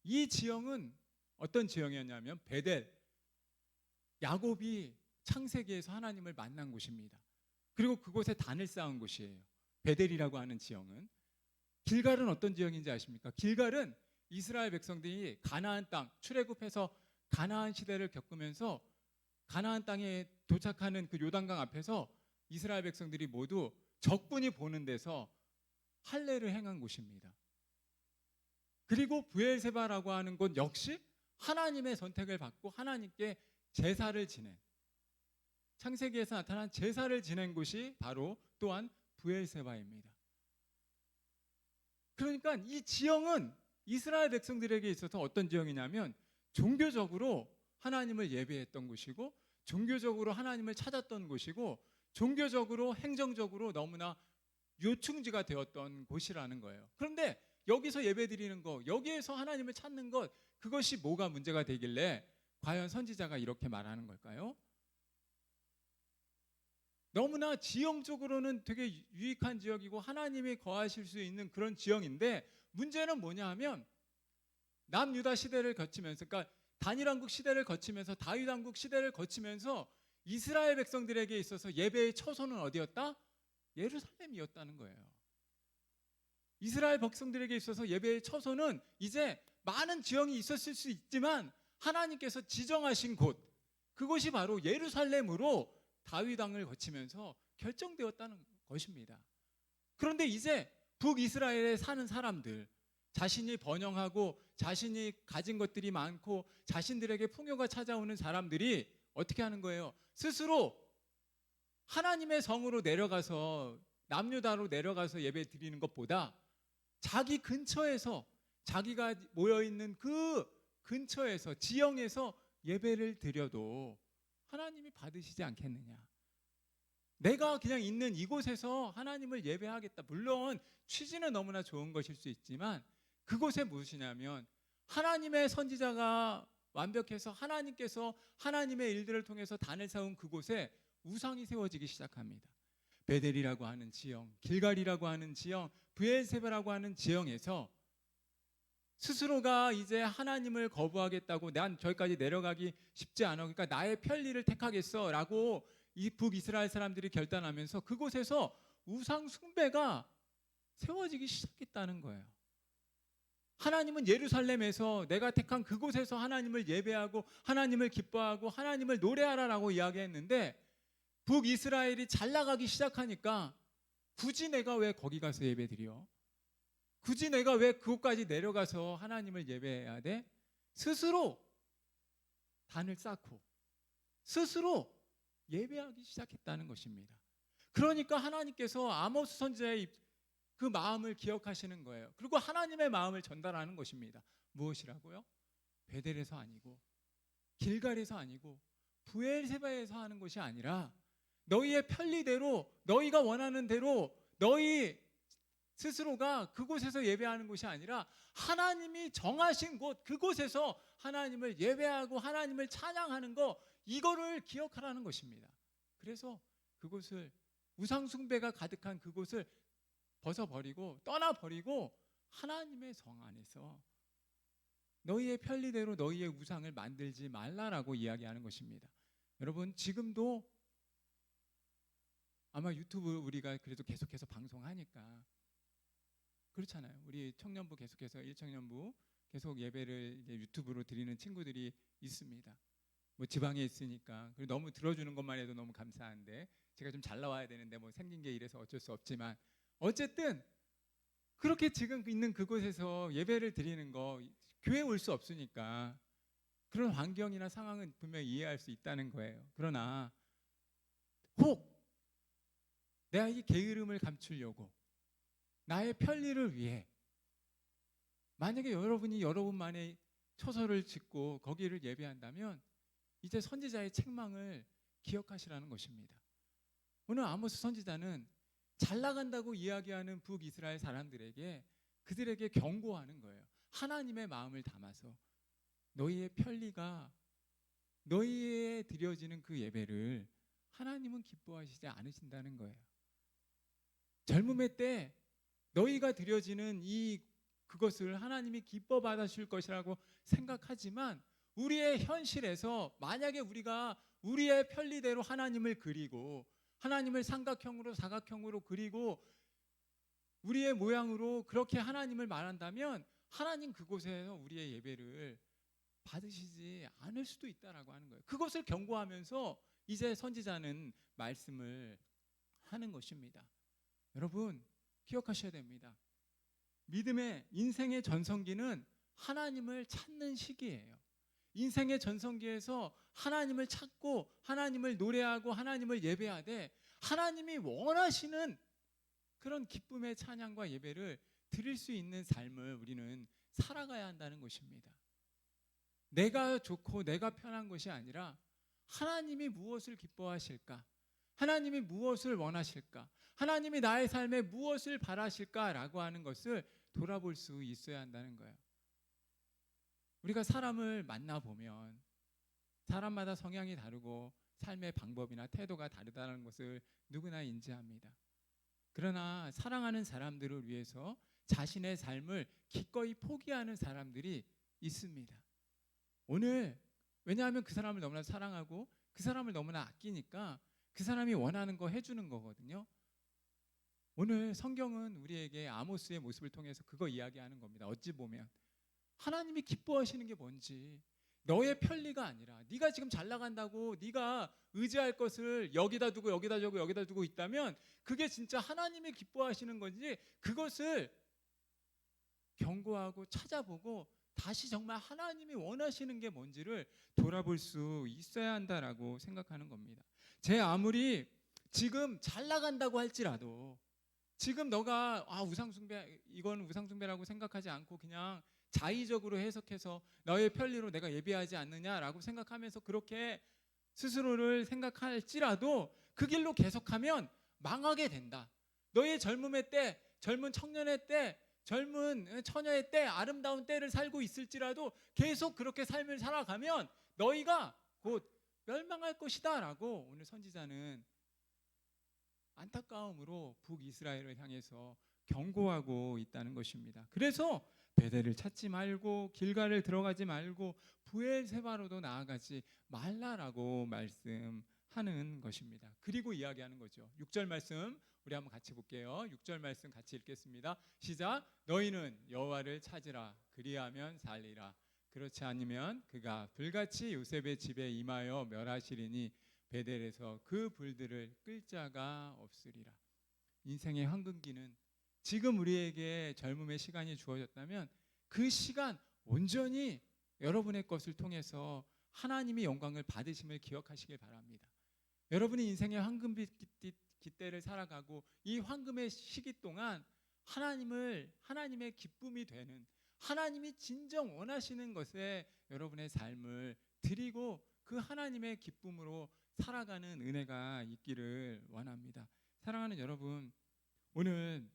이 지형은 어떤 지형이었냐면 베델, 야곱이 창세기에서 하나님을 만난 곳입니다. 그리고 그곳에 단을 쌓은 곳이에요. 베델이라고 하는 지형은. 길갈은 어떤 지형인지 아십니까? 길갈은 이스라엘 백성들이 가나안 땅 출애굽해서 가나안 시대를 겪으면서 가나안 땅에 도착하는 그 요단강 앞에서 이스라엘 백성들이 모두 적군이 보는 데서 할례를 행한 곳입니다. 그리고 브엘세바라고 하는 곳 역시 하나님의 선택을 받고 하나님께 제사를 지낸, 창세기에서 나타난 제사를 지낸 곳이 바로 또한 브엘세바입니다. 그러니까 이 지형은 이스라엘 백성들에게 있어서 어떤 지형이냐면 종교적으로 하나님을 예배했던 곳이고, 종교적으로 하나님을 찾았던 곳이고, 종교적으로 행정적으로 너무나 요충지가 되었던 곳이라는 거예요. 그런데 여기서 예배드리는 것, 여기에서 하나님을 찾는 것, 그것이 뭐가 문제가 되길래 과연 선지자가 이렇게 말하는 걸까요? 너무나 지형적으로는 되게 유익한 지역이고 하나님이 거하실 수 있는 그런 지형인데, 문제는 뭐냐 하면 남유다 시대를 거치면서, 그러니까 단일왕국 시대를 거치면서, 다윗왕국 시대를 거치면서 이스라엘 백성들에게 있어서 예배의 처소는 어디였다? 예루살렘이었다는 거예요. 이스라엘 백성들에게 있어서 예배의 처소는 이제 많은 지형이 있었을 수 있지만 하나님께서 지정하신 곳, 그곳이 바로 예루살렘으로 다윗왕을 거치면서 결정되었다는 것입니다. 그런데 이제 북이스라엘에 사는 사람들, 자신이 번영하고 자신이 가진 것들이 많고 자신들에게 풍요가 찾아오는 사람들이 어떻게 하는 거예요? 스스로 하나님의 성으로 내려가서, 남유다로 내려가서 예배 드리는 것보다 자기 근처에서, 자기가 모여있는 그 근처에서, 지형에서 예배를 드려도 하나님이 받으시지 않겠느냐. 내가 그냥 있는 이곳에서 하나님을 예배하겠다. 물론 취지는 너무나 좋은 것일 수 있지만 그곳에 무엇이냐면 하나님의 선지자가 완벽해서 하나님께서 하나님의 일들을 통해서 단을 세운 그곳에 우상이 세워지기 시작합니다. 베델이라고 하는 지형, 길갈이라고 하는 지형, 브엘세바라고 하는 지형에서 스스로가 이제 하나님을 거부하겠다고, 난 저기까지 내려가기 쉽지 않아, 그러니까 나의 편리를 택하겠어 라고 이 북이스라엘 사람들이 결단하면서 그곳에서 우상 숭배가 세워지기 시작했다는 거예요. 하나님은 예루살렘에서 내가 택한 그곳에서 하나님을 예배하고 하나님을 기뻐하고 하나님을 노래하라라고 이야기했는데, 북이스라엘이 잘 나가기 시작하니까 굳이 내가 왜 거기 가서 예배드려? 굳이 내가 왜 그곳까지 내려가서 하나님을 예배해야 돼? 스스로 단을 쌓고 스스로 예배하기 시작했다는 것입니다. 그러니까 하나님께서 아모스 선지자의 그 마음을 기억하시는 거예요. 그리고 하나님의 마음을 전달하는 것입니다. 무엇이라고요? 베델에서 아니고 길갈에서 아니고 브엘세바에서 하는 것이 아니라 너희의 편리대로, 너희가 원하는 대로 너희 스스로가 그곳에서 예배하는 것이 아니라 하나님이 정하신 곳, 그곳에서 하나님을 예배하고 하나님을 찬양하는 거, 이거를 기억하라는 것입니다. 그래서 그곳을, 우상 숭배가 가득한 그곳을 벗어버리고 떠나버리고 하나님의 성 안에서 너희의 편리대로 너희의 우상을 만들지 말라라고 이야기하는 것입니다. 여러분, 지금도 아마 유튜브 우리가 그래도 계속해서 방송하니까 그렇잖아요. 우리 청년부 계속해서 1청년부 계속 예배를 이제 유튜브로 드리는 친구들이 있습니다. 뭐 지방에 있으니까 그리고 너무 들어주는 것만 해도 너무 감사한데, 제가 좀 잘 나와야 되는데 뭐 생긴 게 이래서 어쩔 수 없지만, 어쨌든 그렇게 지금 있는 그곳에서 예배를 드리는 거, 교회 올 수 없으니까 그런 환경이나 상황은 분명히 이해할 수 있다는 거예요. 그러나 혹 내가 이 게으름을 감추려고 나의 편리를 위해 만약에 여러분이 여러분만의 처소를 짓고 거기를 예배한다면 이제 선지자의 책망을 기억하시라는 것입니다. 오늘 아모스 선지자는 잘 나간다고 이야기하는 북이스라엘 사람들에게 그들에게 경고하는 거예요. 하나님의 마음을 담아서 너희의 편리가 너희에 드려지는 그 예배를 하나님은 기뻐하시지 않으신다는 거예요. 젊음의 때 너희가 드려지는 그것을 하나님이 기뻐 받으실 것이라고 생각하지만 우리의 현실에서 만약에 우리가 우리의 편리대로 하나님을 그리고 하나님을 삼각형으로 사각형으로 그리고 우리의 모양으로 그렇게 하나님을 말한다면 하나님 그곳에서 우리의 예배를 받으시지 않을 수도 있다라고 하는 거예요. 그것을 경고하면서 이제 선지자는 말씀을 하는 것입니다. 여러분 기억하셔야 됩니다. 믿음의 인생의 전성기는 하나님을 찾는 시기예요. 인생의 전성기에서 하나님을 찾고 하나님을 노래하고 하나님을 예배하되 하나님이 원하시는 그런 기쁨의 찬양과 예배를 드릴 수 있는 삶을 우리는 살아가야 한다는 것입니다. 내가 좋고 내가 편한 것이 아니라 하나님이 무엇을 기뻐하실까? 하나님이 무엇을 원하실까? 하나님이 나의 삶에 무엇을 바라실까라고 하는 것을 돌아볼 수 있어야 한다는 거예요. 우리가 사람을 만나보면 사람마다 성향이 다르고 삶의 방법이나 태도가 다르다는 것을 누구나 인지합니다. 그러나 사랑하는 사람들을 위해서 자신의 삶을 기꺼이 포기하는 사람들이 있습니다. 오늘 왜냐하면 그 사람을 너무나 사랑하고 그 사람을 너무나 아끼니까 그 사람이 원하는 거 해주는 거거든요. 오늘 성경은 우리에게 아모스의 모습을 통해서 그거 이야기하는 겁니다. 어찌 보면 하나님이 기뻐하시는 게 뭔지 너의 편리가 아니라 네가 지금 잘 나간다고 네가 의지할 것을 여기다 두고 여기다 두고 여기다 두고 있다면 그게 진짜 하나님이 기뻐하시는 건지 그것을 경고하고 찾아보고 다시 정말 하나님이 원하시는 게 뭔지를 돌아볼 수 있어야 한다라고 생각하는 겁니다. 제 아무리 지금 잘 나간다고 할지라도 지금 너가 우상숭배 이건 우상숭배라고 생각하지 않고 그냥 자의적으로 해석해서 너의 편리로 내가 예배하지 않느냐라고 생각하면서 그렇게 스스로를 생각할지라도 그 길로 계속하면 망하게 된다. 너의 젊음의 때, 젊은 청년의 때, 젊은 처녀의 때, 아름다운 때를 살고 있을지라도 계속 그렇게 삶을 살아가면 너희가 곧 멸망할 것이다 라고 오늘 선지자는 안타까움으로 북이스라엘을 향해서 경고하고 있다는 것입니다. 그래서 베델을 찾지 말고 길갈을 들어가지 말고 브엘세바로도 나아가지 말라라고 말씀하는 것입니다. 그리고 이야기하는 거죠. 6절 말씀 우리 한번 같이 볼게요. 6절 말씀 같이 읽겠습니다. 시작. 너희는 여호와를 찾으라. 그리하면 살리라. 그렇지 않으면 그가 불같이 요셉의 집에 임하여 멸하시리니 베델에서 그 불들을 끌 자가 없으리라. 인생의 황금기는 지금 우리에게 젊음의 시간이 주어졌다면 그 시간 온전히 여러분의 것을 통해서 하나님이 영광을 받으심을 기억하시길 바랍니다. 여러분이 인생의 황금빛 기때를 살아가고 이 황금의 시기 동안 하나님의 기쁨이 되는 하나님이 진정 원하시는 것에 여러분의 삶을 드리고 그 하나님의 기쁨으로 살아가는 은혜가 있기를 원합니다. 사랑하는 여러분, 오늘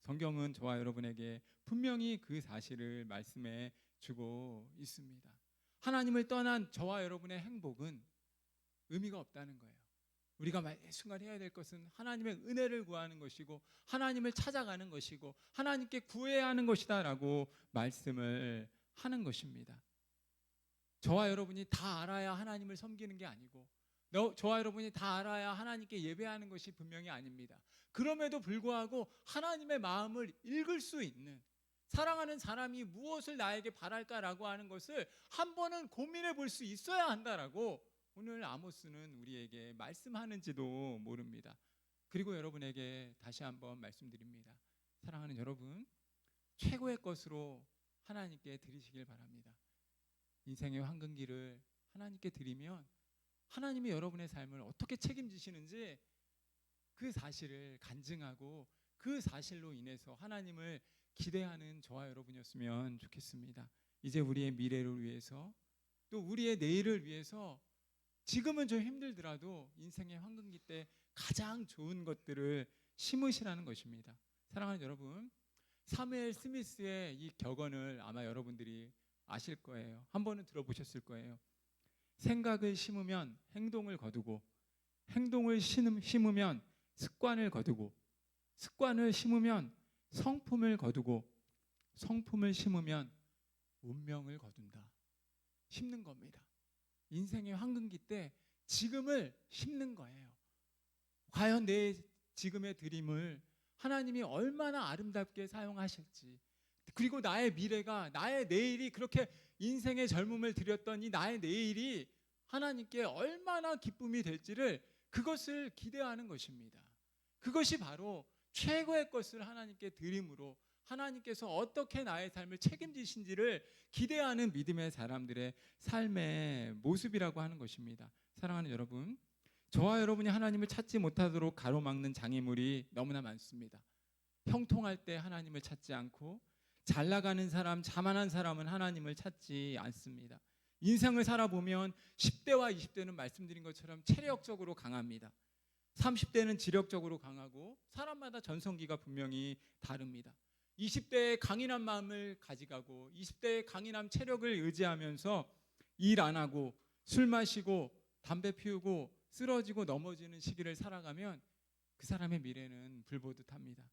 성경은 저와 여러분에게 분명히 그 사실을 말씀해 주고 있습니다. 하나님을 떠난 저와 여러분의 행복은 의미가 없다는 거예요. 우리가 매 순간 해야 될 것은 하나님의 은혜를 구하는 것이고 하나님을 찾아가는 것이고 하나님께 구해야 하는 것이다라고 말씀을 하는 것입니다. 저와 여러분이 다 알아야 하나님을 섬기는 게 아니고 저와 여러분이 다 알아야 하나님께 예배하는 것이 분명히 아닙니다. 그럼에도 불구하고 하나님의 마음을 읽을 수 있는 사랑하는 사람이 무엇을 나에게 바랄까라고 하는 것을 한 번은 고민해 볼 수 있어야 한다라고 오늘 아모스는 우리에게 말씀하는지도 모릅니다. 그리고 여러분에게 다시 한번 말씀드립니다. 사랑하는 여러분, 최고의 것으로 하나님께 드리시길 바랍니다. 인생의 황금기를 하나님께 드리면 하나님이 여러분의 삶을 어떻게 책임지시는지 그 사실을 간증하고 그 사실로 인해서 하나님을 기대하는 저와 여러분이었으면 좋겠습니다. 이제 우리의 미래를 위해서 또 우리의 내일을 위해서 지금은 좀 힘들더라도 인생의 황금기 때 가장 좋은 것들을 심으시라는 것입니다. 사랑하는 여러분, 사무엘 스미스의 이 격언을 아마 여러분들이 아실 거예요. 한 번은 들어보셨을 거예요. 생각을 심으면 행동을 거두고, 행동을 심으면 습관을 거두고, 습관을 심으면 성품을 거두고, 성품을 심으면 운명을 거둔다. 심는 겁니다. 인생의 황금기 때 지금을 심는 거예요. 과연 내 지금의 드림을 하나님이 얼마나 아름답게 사용하실지, 그리고 나의 미래가, 나의 내일이, 그렇게 인생의 젊음을 들였던 이 나의 내일이 하나님께 얼마나 기쁨이 될지를, 그것을 기대하는 것입니다. 그것이 바로 최고의 것을 하나님께 드림으로, 하나님께서 어떻게 나의 삶을 책임지신지를 기대하는 믿음의 사람들의 삶의 모습이라고 하는 것입니다. 사랑하는 여러분, 저와 여러분이 하나님을 찾지 못하도록 가로막는 장애물이 너무나 많습니다. 형통할 때 하나님을 찾지 않고, 잘 나가는 사람, 자만한 사람은 하나님을 찾지 않습니다. 인생을 살아보면 10대와 20대는 말씀드린 것처럼 체력적으로 강합니다. 30대는 지력적으로 강하고, 사람마다 전성기가 분명히 다릅니다. 20대의 강인한 마음을 가져가고 20대의 강인한 체력을 의지하면서 일 안 하고 술 마시고 담배 피우고 쓰러지고 넘어지는 시기를 살아가면 그 사람의 미래는 불보듯합니다.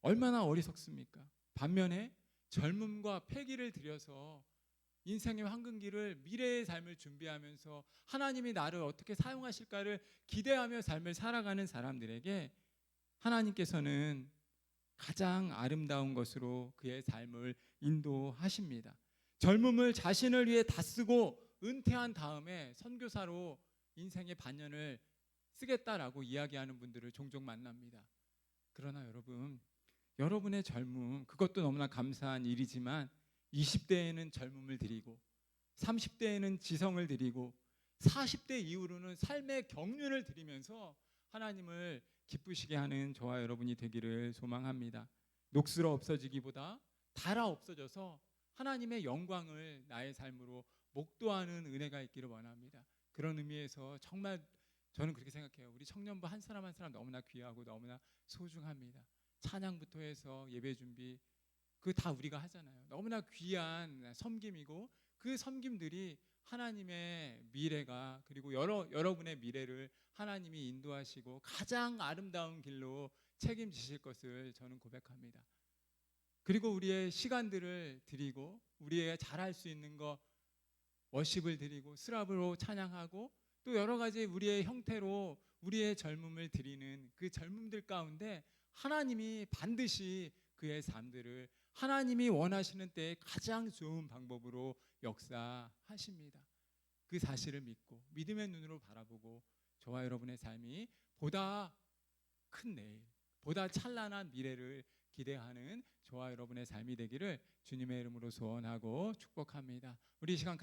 얼마나 어리석습니까? 반면에 젊음과 패기를 들여서 인생의 황금기를, 미래의 삶을 준비하면서 하나님이 나를 어떻게 사용하실까를 기대하며 삶을 살아가는 사람들에게 하나님께서는 가장 아름다운 것으로 그의 삶을 인도하십니다. 젊음을 자신을 위해 다 쓰고 은퇴한 다음에 선교사로 인생의 반년을 쓰겠다라고 이야기하는 분들을 종종 만납니다. 그러나 여러분, 여러분의 젊음, 그것도 너무나 감사한 일이지만 20대에는 젊음을 드리고 30대에는 지성을 드리고 40대 이후로는 삶의 경륜을 드리면서 하나님을 기쁘시게 하는 저와 여러분이 되기를 소망합니다. 녹슬어 없어지기보다 닳아 없어져서 하나님의 영광을 나의 삶으로 목도하는 은혜가 있기를 원합니다. 그런 의미에서 정말 저는 그렇게 생각해요. 우리 청년부 한 사람 한 사람 너무나 귀하고 너무나 소중합니다. 찬양부터 해서 예배 준비, 그 다 우리가 하잖아요. 너무나 귀한 섬김이고, 그 섬김들이 하나님의 미래가, 그리고 여러분의 미래를 하나님이 인도하시고 가장 아름다운 길로 책임지실 것을 저는 고백합니다. 그리고 우리의 시간들을 드리고, 우리의 잘할 수 있는 거 워십을 드리고 스랍으로 찬양하고, 또 여러 가지 우리의 형태로 우리의 젊음을 드리는 그 젊음들 가운데 하나님이 반드시 그의 삶들을 하나님이 원하시는 때에 가장 좋은 방법으로 역사하십니다. 그 사실을 믿고 믿음의 눈으로 바라보고 저와 여러분의 삶이 보다 큰 내일, 보다 찬란한 미래를 기대하는 저와 여러분의 삶이 되기를 주님의 이름으로 소원하고 축복합니다. 우리 이 시간